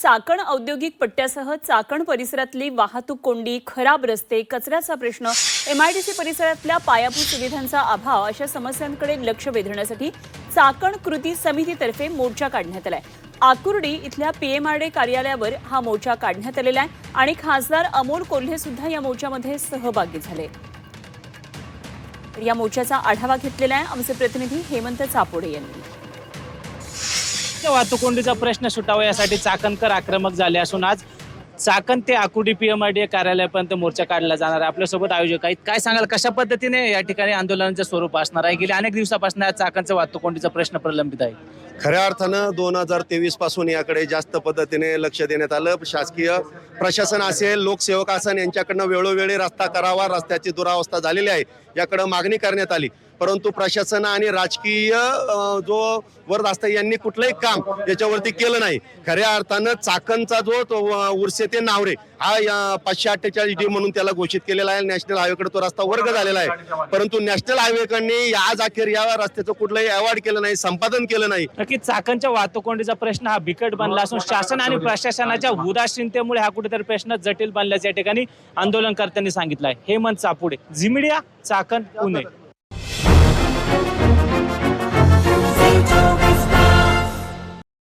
चाकण औद्योगिक पट्ट्यासह चाकण परिसरातली वाहतूक कोंडी, खराब रस्ते, कचऱ्याचा प्रश्न, एमआयडीसी परिसरातल्या पायाभूत सुविधांचा अभाव अशा समस्यांकडे लक्ष वेधण्यासाठी चाकण कृती समितीतर्फे मोर्चा काढण्यात आलाय। आकुर्डी इथल्या पीएमआरडी कार्यालयावर हा मोर्चा काढण्यात आलेला आहे आणि खासदार अमोल कोल्हे सुद्धा या मोर्चामध्ये सहभागी झाले। या मोर्चाचा आढावा घेतलेला आहे आमचे प्रतिनिधी हेमंत चापोडे यांनी। वाहतुकोंडीचा प्रश्न सुटावा यासाठी चाकणकर आक्रमक झाले असून आज चाकण ते आकुर्डी पीएमआरडी कार्यालयापर्यंत मोर्चा काढला जाणार आहे। आपल्यासोबत आयोजक आहेत, काय सांगाल कशा पद्धतीने या ठिकाणी आंदोलनाचं स्वरूप असणार आहे? गेल्या अनेक दिवसापासून या चाकणचा वाहतुकोंडीचा प्रश्न प्रलंबित आहे। खऱ्या अर्थानं 2023 पासून याकडे जास्त पद्धतीने लक्ष देण्यात आलं। शासकीय प्रशासन असेल, लोकसेवक असेल, यांच्याकडनं वेळोवेळी रस्ता करावा, रस्त्याची दुरावस्था झालेली आहे याकडे मागणी करण्यात आली, परंतु प्रशासन आणि राजकीय जो वर्ग असतं यांनी कुठलंही काम याच्यावरती केलं नाही। खऱ्या अर्थानं चाकणचा जो उर्से ते नावरे हा 548D म्हणून त्याला घोषित केलेला आहे। नॅशनल हायवेकडे तो रस्ता वर्ग झालेला आहे, परंतु नॅशनल हायवेकडे आज अखेर या रस्त्याचं कुठलंही अवॉर्ड केलं नाही, संपादन केलं नाही। नक्कीच चाकणच्या वाहतुकोंडीचा प्रश्न हा बिकट बनला असून शासन आणि प्रशासनाच्या उदासीनतेमुळे हा कुठेतरी प्रश्न जटिल बनल्याचे या ठिकाणी आंदोलनकर्त्यांनी सांगितलं आहे। हेमंत चापोडे, झी मीडिया, चाकण, पुणे।